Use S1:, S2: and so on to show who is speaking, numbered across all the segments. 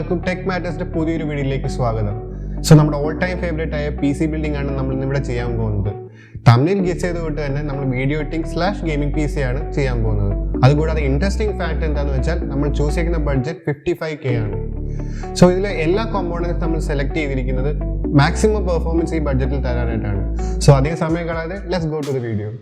S1: എല്ലാവർക്കും ടെക് മാറ്റേഴ്സിന്റെ പുതിയൊരു വീഡിയോയിലേക്ക് സ്വാഗതം. സോ നമ്മുടെ ഓൾ ടൈം ഫേവറേറ്റ് ആയ PC ബിൽഡിംഗ് ആണ് നമ്മൾ ഇന്നിവിടെ ചെയ്യാൻ പോകുന്നത്. തമ്മിൽ ഗെസ് ചെയ്തുകൊണ്ട് തന്നെ നമ്മൾ വീഡിയോ എഡിറ്റിംഗ് / ഗെയിമിംഗ് PC ആണ് ചെയ്യാൻ പോകുന്നത്. അതുകൂടാതെ ഇൻട്രസ്റ്റിംഗ് ഫാക്ട് എന്താണെന്ന് വെച്ചാൽ നമ്മൾ ചൂസ് ചെയ്യുന്ന ബഡ്ജറ്റ് 55K ആണ്. സോ ഇതിലെ എല്ലാ കോമ്പോണൻസ് നമ്മൾ സെലക്ട് ചെയ്തിരിക്കുന്നത് മാക്സിമം പെർഫോമൻസ് ഈ ബഡ്ജറ്റിൽ തരാനായിട്ടാണ്. സോ അധികം സമയം കളയാതെ let's go to the video.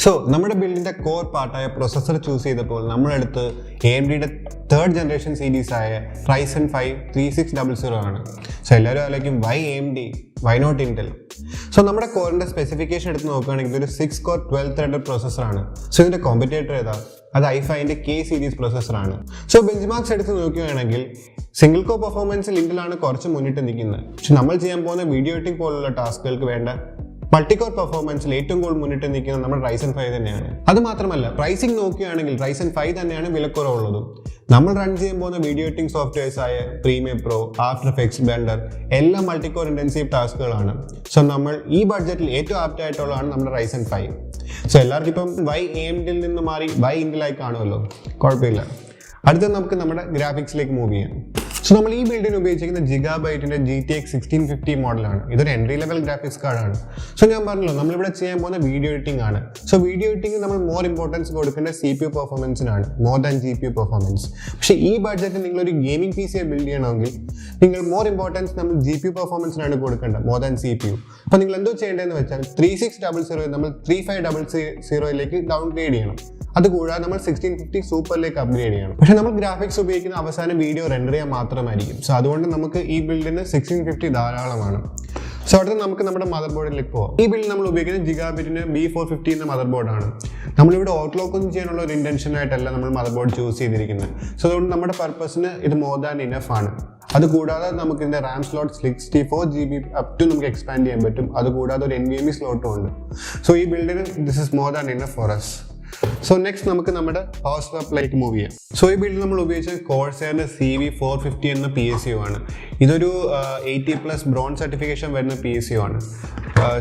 S1: So നമ്മുടെ ബിൽഡിൻ്റെ കോർ പാർട്ടായ പ്രൊസസ്സർ ചൂസ് ചെയ്തപ്പോൾ നമ്മളെടുത്ത് AMDയുടെ 3rd ജനറേഷൻ സീരീസ് ആയ Ryzen 5 3600 ആണ്. സോ എല്ലാവരും ആലോചിക്കും why AMD, why not Intel? So നമ്മുടെ കോറിൻ്റെ സ്പെസിഫിക്കേഷൻ എടുത്ത് നോക്കുകയാണെങ്കിൽ ഇതൊരു 6 കോർ 12 ത്രെഡഡ് പ്രൊസസ്സറാണ്. സോ ഇതിൻ്റെ കോമ്പറ്റേറ്റർ ഏതാ? അത് i5ൻ്റെ K സീരീസ് പ്രൊസസ്സറാണ്. സോ ബെഞ്ച് മാർക്സ് എടുത്ത് നോക്കുകയാണെങ്കിൽ സിംഗിൾ കോർ പെർഫോമൻസിൽ Intelലാണ് കുറച്ച് മുന്നിട്ട് നിൽക്കുന്നത്. പക്ഷെ നമ്മൾ ചെയ്യാൻ പോകുന്ന വീഡിയോ എഡിറ്റിംഗ് പോലുള്ള ടാസ്കുകൾക്ക് വേണ്ട മൾട്ടിക്കോർ പെർഫോമൻസിൽ ഏറ്റവും കൂടുതൽ മുന്നിട്ട് നിൽക്കുന്നത് നമ്മുടെ Ryzen 5 തന്നെയാണ്. അത് മാത്രമല്ല പ്രൈസിംഗ് നോക്കുകയാണെങ്കിൽ Ryzen 5 തന്നെയാണ് വിലക്കുറവുള്ളത്. നമ്മൾ റൺ ചെയ്യാൻ പോകുന്ന വീഡിയോ എഡിറ്റിംഗ് സോഫ്റ്റ്വെയർസ് ആയ premier pro, after effects, blender എല്ലാം മൾട്ടിക്കോർ ഇൻറ്റൻസീവ് ടാസ്കുകളാണ്. സോ നമ്മൾ ഈ ബഡ്ജറ്റിൽ ഏറ്റവും ആപ്റ്റ് ആയിട്ടുള്ളതാണ് നമ്മുടെ Ryzen 5. സോ എല്ലാവർക്കും ഇപ്പം വൈ AMDയിൽ നിന്ന് മാറി വൈ Intel കാണുമല്ലോ, കുഴപ്പമില്ല. അടുത്ത നമുക്ക് നമ്മുടെ ഗ്രാഫിക്സിലേക്ക് മൂവ് ചെയ്യാം. സോ നമ്മൾ ഈ ബിൽഡിന് ഉപയോഗിച്ചിരിക്കുന്ന Gigabyteന്റെ GTX 1650 മോഡലാണ്. ഇതൊരു എൻട്രി ലെവൽ ഗ്രാഫിക്സ് കാർഡാണ്. സോ ഞാൻ പറഞ്ഞല്ലോ നമ്മളിവിടെ ചെയ്യാൻ പോകുന്ന വീഡിയോ എഡിറ്റിംഗ് ആണ്. സോ വീഡിയോ എഡിറ്റിംഗ് നമ്മൾ മോർ ഇമ്പോർട്ടൻസ് കൊടുക്കേണ്ട CPU പെർഫോമൻസിനാണ്, മോർ ദാൻ GPU പെർഫോമൻസ്. പക്ഷേ ഈ ബഡ്ജറ്റിൽ നിങ്ങളൊരു ഗെയിമിംഗ് PC ബിൽഡ് ചെയ്യണമെങ്കിൽ നിങ്ങൾ മോർ ഇമ്പോർട്ടൻസ് നമ്മൾ GPU പെർഫോമൻസിനാണ് കൊടുക്കേണ്ടത്, മോർ ദാൻ CPU. അപ്പോൾ നിങ്ങൾ എന്തോ ചെയ്യേണ്ടതെന്ന് വെച്ചാൽ 3600 നമ്മൾ 3500ലേക്ക് ഡൗൺഗ്രേഡ് ചെയ്യണം. അതുകൂടാതെ നമ്മൾ 1650 സൂപ്പറിലേക്ക് അപ്ഗ്രേഡ് ചെയ്യണം. പക്ഷെ നമ്മൾ ഗ്രാഫിക്സ് ഉപയോഗിക്കുന്ന അവസാനം വീഡിയോ റെൻഡർ ചെയ്യാൻ മാത്രമായിരിക്കും. സോ അതുകൊണ്ട് നമുക്ക് ഈ ബിൽഡിന് 1650 ധാരാളമാണ്. സോ അടുത്ത് നമുക്ക് നമ്മുടെ മദർ ബോർഡിലേക്ക് പോകാം. ഈ ബിൽഡ് നമ്മൾ ഉപയോഗിക്കുന്നത് Gigabyteന്റെ B450 എന്ന മദർ ബോർഡാണ്. നമ്മളിവിടെ ഓവർക്ലോക്ക് ഒന്നും ചെയ്യാനുള്ള ഒരു ഇന്റൻഷൻ ആയിട്ടല്ല നമ്മൾ മദർ ബോർഡ് ചൂസ് ചെയ്തിരിക്കുന്നത്. സോ അതുകൊണ്ട് നമ്മുടെ പർപ്പസിന് ഇത് മോർ ദാൻ ഇനഫ് ആണ്. അതുകൂടാതെ നമുക്ക് ഇതിന്റെ RAM slot 64GB up to നമുക്ക് എക്സ്പാൻഡ് ചെയ്യാൻ പറ്റും. അതുകൂടാതെ ഒരു NVMe സ്ലോട്ടും ഉണ്ട്. സോ ഈ ബിൽഡിന് this is more than enough for us. So next നമുക്ക് നമ്മുടെ പവർ സപ്ലൈക്ക് മൂവ് ചെയ്യാം. സോ ഈ ബിൽഡിൽ നമ്മൾ ഉപയോഗിച്ച കോഴ്സറിന്റെ CV450 എന്ന PSU ആണ്. ഇതൊരു 80+ ബ്രോൺസ് സർട്ടിഫിക്കേഷൻ വരുന്ന PSU ആണ്.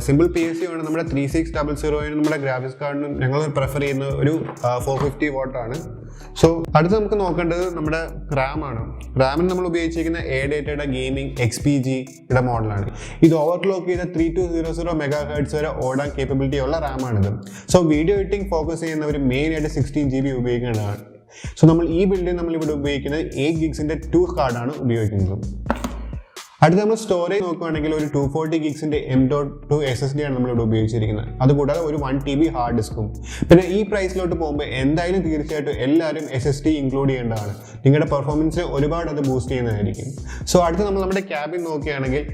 S1: സിമ്പിൾ PSU ആണ്. നമ്മുടെ 3600 നമ്മുടെ ഗ്രാഫിക്സ് കാർഡിന് ഞങ്ങൾ പ്രിഫർ ചെയ്യുന്ന ഒരു 450 watt ആണ്. സോ അടുത്ത് നമുക്ക് നോക്കേണ്ടത് നമ്മുടെ റാം ആണ്. റാമിന് നമ്മൾ ഉപയോഗിച്ചിരിക്കുന്ന ADATയുടെ ഗെയിമിംഗ് XPGയുടെ മോഡലാണ്. ഇത് ഓവർക്ലോക്ക് ചെയ്ത 3200 MHz വരെ ഓടാൻ കേപ്പബിലിറ്റി ഉള്ള റാമാണിത്. സോ വീഡിയോ എഡിറ്റിംഗ് ഫോക്കസ് ചെയ്യുന്നവർ മെയിനായിട്ട് 16GB ഉപയോഗിക്കേണ്ടതാണ്. സോ നമ്മൾ ഈ ബിൽഡിൽ നമ്മളിവിടെ ഉപയോഗിക്കുന്നത് 8 GB 2 കാർഡാണ് ഉപയോഗിക്കുന്നത്. അടുത്ത് നമ്മൾ സ്റ്റോറേജ് നോക്കുകയാണെങ്കിൽ ഒരു 240 GB M.2 SSD ആണ് നമ്മളിവിടെ ഉപയോഗിച്ചിരിക്കുന്നത്. അതുകൂടാതെ ഒരു 1 TB ഹാർഡ് ഡിസ്കും. പിന്നെ ഈ പ്രൈസിലോട്ട് പോകുമ്പോൾ എന്തായാലും തീർച്ചയായിട്ടും എല്ലാവരും SSD ഇൻക്ലൂഡ് ചെയ്യേണ്ടതാണ്. നിങ്ങളുടെ പെർഫോമൻസിനെ ഒരുപാട് അത് ബൂസ്റ്റ് ചെയ്യുന്നതായിരിക്കും. സോ അടുത്ത് നമ്മൾ നമ്മുടെ ക്യാബിൻ നോക്കുകയാണെങ്കിൽ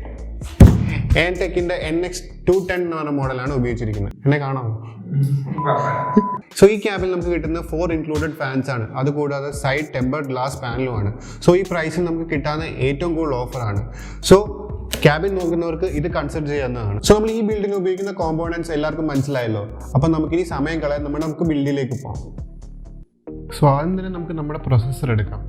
S1: AMTECന്റെ NX210 എന്ന് പറഞ്ഞ മോഡലാണ് ഉപയോഗിച്ചിരിക്കുന്നത്. എന്നെ കാണാമോ? സോ ഈ ക്യാബിൽ നമുക്ക് കിട്ടുന്ന 4 ഇൻക്ലൂഡഡ് ഫാൻസ് ആണ്. അതുകൂടാതെ സൈഡ് ടെമ്പർഡ് ഗ്ലാസ് പാനലുമാണ്. സോ ഈ പ്രൈസിൽ നമുക്ക് കിട്ടാവുന്ന ഏറ്റവും കൂടുതൽ ഓഫറാണ്. സോ ക്യാബിൻ നോക്കുന്നവർക്ക് ഇത് കൺസിഡർ ചെയ്യാവുന്നതാണ്. സോ നമ്മൾ ഈ ബിൽഡിന് ഉപയോഗിക്കുന്ന കോമ്പോണൻസ് എല്ലാവർക്കും മനസ്സിലായല്ലോ. അപ്പം നമുക്കിനി സമയം കളയാൻ നമുക്ക് ബിൽഡിലേക്ക് പോകാം. സോ ആദ്യം തന്നെ നമുക്ക് നമ്മുടെ പ്രൊസസ്സർ എടുക്കാം.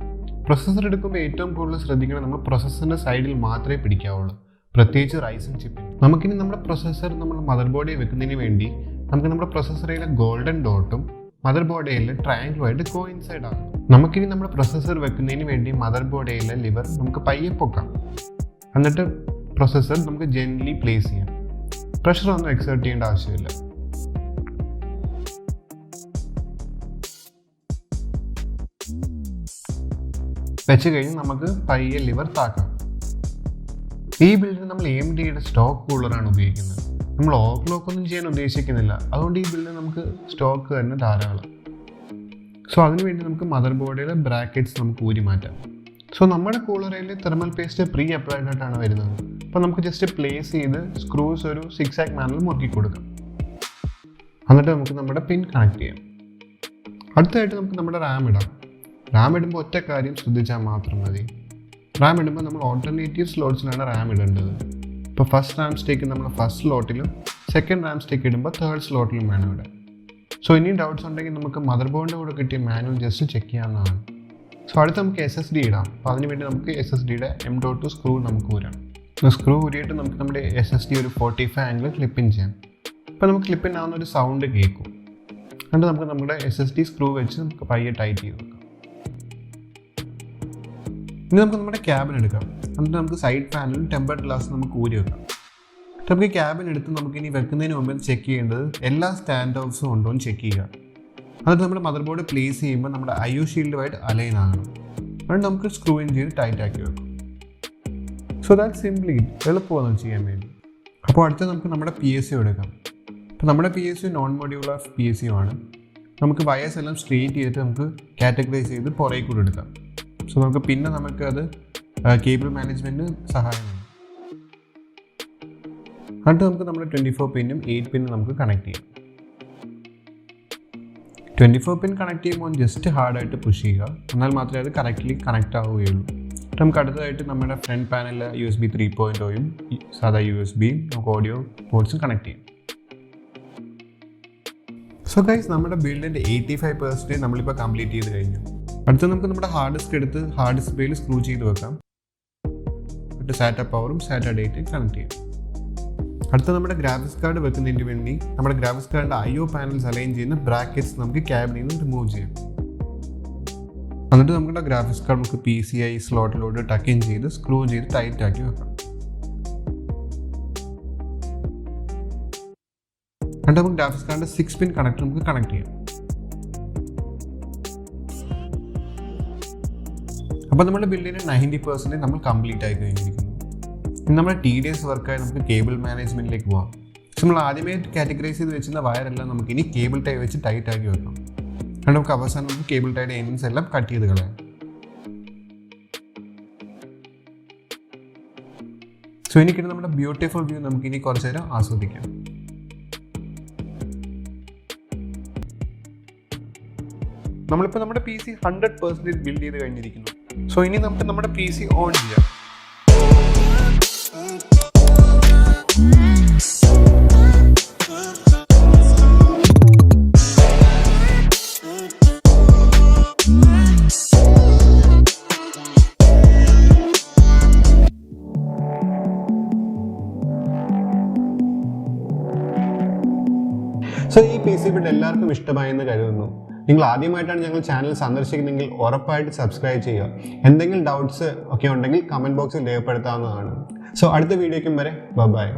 S1: പ്രൊസസ്സർ എടുക്കുമ്പോൾ ഏറ്റവും കൂടുതൽ ശ്രദ്ധിക്കണം നമ്മൾ പ്രൊസസ്സറിൻ്റെ സൈഡിൽ മാത്രമേ പിടിക്കാവുള്ളൂ, പ്രത്യേകിച്ച് Ryzen ചിപ്പിൽ. നമുക്കിനി നമ്മുടെ പ്രൊസസ്സർ നമ്മൾ മദർ ബോർഡിൽ വെക്കുന്നതിന് വേണ്ടി നമുക്ക് നമ്മുടെ പ്രൊസസ്സറിലെ ഗോൾഡൻ ഡോട്ടും മദർ ബോർഡിലെ ട്രയാങ്കിളുമായിട്ട് കോയിൻസൈഡ് ആകും. നമുക്കിനി നമ്മുടെ പ്രൊസസ്സർ വെക്കുന്നതിന് വേണ്ടി മദർ ബോർഡിലെ ലിവർ നമുക്ക് പയ്യെ പൊക്കാം. എന്നിട്ട് പ്രൊസസ്സർ നമുക്ക് ജെന്റ്ലി പ്ലേസ് ചെയ്യാം. പ്രഷർ ഒന്നും എക്സേർട്ട് ചെയ്യേണ്ട ആവശ്യമില്ല. വെച്ച് കഴിഞ്ഞ് നമുക്ക് പയ്യെ ലിവർ താക്കാം. ഈ ബിൽഡിൽ നമ്മൾ AMDയുടെ സ്റ്റോക്ക് കൂളറാണ് ഉപയോഗിക്കുന്നത്. നമ്മൾ ഓവർക്ലോക്ക് ഒന്നും ചെയ്യാൻ ഉദ്ദേശിക്കുന്നില്ല. അതുകൊണ്ട് ഈ ബിൽഡിൽ നമുക്ക് സ്റ്റോക്ക് തന്നെ ധാരാളം. സോ അതിനുവേണ്ടി നമുക്ക് മദർ ബോർഡിലെ ബ്രാക്കറ്റ്സ് നമുക്ക് ഊരി മാറ്റാം. സോ നമ്മുടെ കൂളറിൽ തെർമൽ പേസ്റ്റ് പ്രീ അപ്ലൈഡ് ആയിട്ടാണ് വരുന്നത്. അപ്പോൾ നമുക്ക് ജസ്റ്റ് പ്ലേസ് ചെയ്ത് സ്ക്രൂസ് ഒരു 6-ആക് മാനറിൽ മുറുക്കി കൊടുക്കാം. എന്നിട്ട് നമുക്ക് നമ്മുടെ പിൻ കണക്ട് ചെയ്യാം. അടുത്തായിട്ട് നമുക്ക് നമ്മുടെ റാം ഇടാം. റാം ഇടുമ്പോൾ ഒറ്റ കാര്യം ശ്രദ്ധിച്ചാൽ മാത്രം മതി. റാം ഇടുമ്പോൾ നമ്മൾ ഓൾട്ടർനേറ്റീവ് സ്ലോട്ട്സിലാണ് റാം ഇടേണ്ടത്. ഇപ്പോൾ ഫസ്റ്റ് റാം സ്റ്റേക്ക് നമ്മൾ ഫസ്റ്റ് സ്ലോട്ടിലും സെക്കൻഡ് റാം സ്റ്റേക്ക് ഇടുമ്പോൾ തേർഡ് സ്ലോട്ടിലും വേണം ഇടാൻ. സോ ഇനി ഡൗട്ട്സ് ഉണ്ടെങ്കിൽ നമുക്ക് മദർ ബോർഡിൻ്റെ കൂടെ കിട്ടിയ മാനുവൽ ജസ്റ്റ് ചെക്ക് ചെയ്യാവുന്നതാണ്. സോ അടുത്ത് നമുക്ക് SSD ഇടാം. അപ്പോൾ അതിനുവേണ്ടി നമുക്ക് SSDയുടെ M.2 സ്ക്രൂ നമുക്ക് ഊരാം. സ്ക്രൂ ഊരിയിട്ട് നമുക്ക് നമ്മുടെ SSD ഒരു 45 ആംഗിൾ ക്ലിപ്പിൻ ചെയ്യാം. അപ്പോൾ നമുക്ക് ക്ലിപ്പിൻ ആവുന്ന ഒരു സൗണ്ട് കേൾക്കും. എന്നിട്ട് നമുക്ക് നമ്മുടെ SSD സ്ക്രൂ വെച്ച് നമുക്ക് പയ്യെ ടൈറ്റ് ചെയ്ത് വെക്കാം. ഇനി നമുക്ക് നമ്മുടെ ക്യാബിൻ എടുക്കാം. എന്നിട്ട് നമുക്ക് സൈഡ് പാനലും ടെമ്പർഡ് ഗ്ലാസ് നമുക്ക് ഊരി വെക്കാം. നമുക്ക് ക്യാബിൻ എടുത്ത് നമുക്ക് ഇനി വെക്കുന്നതിന് മുമ്പ് ചെക്ക് ചെയ്യേണ്ടത് എല്ലാ സ്റ്റാൻഡ് ഓഫ്സും ഉണ്ടോ എന്ന് ചെക്ക് ചെയ്യുക. എന്നിട്ട് നമ്മുടെ മദർ ബോർഡ് പ്ലേസ് ചെയ്യുമ്പോൾ നമ്മുടെ IO ഷീൽഡുമായിട്ട് അലൈൻ ആകണം. അതുകൊണ്ട് നമുക്ക് സ്ക്രൂ ഇൻ ചെയ്ത് ടൈറ്റ് ആക്കി വെക്കാം. സോ ദാറ്റ് സിംപ്ലി എളുപ്പമാണ് ചെയ്യാൻ വേണ്ടി. അപ്പോൾ അടുത്ത നമുക്ക് നമ്മുടെ PSU എടുക്കാം. അപ്പോൾ നമ്മുടെ PSU നോൺ മോഡ്യൂളർ PSU ആണ്. നമുക്ക് വയേഴ്സ് എല്ലാം സ്ട്രെയിറ്റ് ചെയ്തിട്ട് നമുക്ക് കാറ്റഗറൈസ് ചെയ്ത് പുറകെ കൂടെ എടുക്കാം. സോ നമുക്ക് പിന്നെ നമുക്കത് കേബിൾ മാനേജ്മെൻറ്റ് സഹായമാണ്. എന്നിട്ട് നമുക്ക് നമ്മുടെ 24 പിന്നും 8 പിന്നും നമുക്ക് കണക്ട് ചെയ്യാം. 24 പിൻ കണക്ട് ചെയ്യുമ്പോൾ ജസ്റ്റ് ഹാർഡായിട്ട് പുഷ് ചെയ്യുക. എന്നാൽ മാത്രമേ അത് കറക്റ്റ്ലി കണക്റ്റ് ആവുകയുള്ളൂ. നമുക്ക് അടുത്തതായിട്ട് നമ്മുടെ ഫ്രണ്ട് പാനലിൽ USB 3.0യും സാധാ USB നമുക്ക് ഓഡിയോ പോർട്സും കണക്ട് ചെയ്യും. സോ ഗൈസ്, നമ്മുടെ ബിൽഡിൻ്റെ 85% നമ്മളിപ്പോൾ കംപ്ലീറ്റ് ചെയ്ത് കഴിഞ്ഞു. അടുത്ത നമുക്ക് നമ്മുടെ ഹാർഡ് ഡിസ്ക് എടുത്ത് ഹാർഡ് ഡിസ്പ്ലേയിൽ സ്ക്രൂ ചെയ്ത് വെക്കാം. എന്നിട്ട് സാറ്റ പവറും സാറ്റ ഡേറ്റയും കണക്ട് ചെയ്യാം. അടുത്ത നമ്മുടെ ഗ്രാഫിക്സ് കാർഡ് വെക്കുന്നതിന് വേണ്ടി നമ്മുടെ ഗ്രാഫിക്സ് കാർഡിൻ്റെ IO പാനൽസ് അലൈൻ ചെയ്യുന്ന ബ്രാക്കറ്റ്സ് നമുക്ക് ക്യാബിനിൽ നിന്ന് റിമൂവ് ചെയ്യാം. എന്നിട്ട് നമ്മുടെ ഗ്രാഫിക്സ് കാർഡ് നമുക്ക് PCI സ്ലോട്ടിലോട്ട് ടക്ക് ഇൻ ചെയ്ത് സ്ക്രൂ ചെയ്ത് ടൈറ്റ് ആക്കി വെക്കാം. എന്നിട്ട് നമുക്ക് ഗ്രാഫിക്സ് കാർഡിൻ്റെ 6 പിൻ കണക്ടർ നമുക്ക് കണക്ട് ചെയ്യാം. അപ്പോൾ നമ്മുടെ ബിൽഡിന് 90% നമ്മൾ കംപ്ലീറ്റ് ആയി കഴിഞ്ഞിരിക്കുന്നു. ഇനി നമ്മുടെ TDS വർക്കായി നമുക്ക് കേബിൾ മാനേജ്മെൻറ്റിലേക്ക് പോകാം. നമ്മൾ ആദ്യമേ കാറ്റഗറൈസ് ചെയ്ത് വെച്ചിരുന്ന വയറെല്ലാം നമുക്ക് ഇനി കേബിൾ ടൈ വെച്ച് ടൈറ്റ് ആക്കി വെക്കാം. എന്നിട്ട് നമുക്ക് അവസാനം നമുക്ക് കേബിൾ ടൈയുടെ എൻഡിങ്സ് എല്ലാം കട്ട് ചെയ്ത് കളയാം. സോ എനിക്കിട്ട് നമ്മുടെ ബ്യൂട്ടിഫുൾ വ്യൂ നമുക്ക് ഇനി കുറച്ച് നേരം ആസ്വദിക്കാം. നമ്മളിപ്പോൾ നമ്മുടെ PC 100% ബിൽഡ് ചെയ്ത് കഴിഞ്ഞിരിക്കുന്നു. സോ ഇനി നമുക്ക് നമ്മുടെ PC ഓൺ ചെയ്യാം. സോ ഈ PC ബിൽഡ് എല്ലാവർക്കും ഇഷ്ടമായെന്ന് കരുതുന്നു. നിങ്ങൾ ആദ്യമായിട്ടാണ് ഞങ്ങൾ ചാനൽ സന്ദർശിക്കുന്നതെങ്കിൽ ഉറപ്പായിട്ട് സബ്സ്ക്രൈബ് ചെയ്യുക. എന്തെങ്കിലും ഡൗട്ട്സ് ഒക്കെ ഉണ്ടെങ്കിൽ കമൻറ്റ് ബോക്സിൽ രേഖപ്പെടുത്താവുന്നതാണ്. സോ അടുത്ത വീഡിയോയ്ക്കും വരെ ബൈ.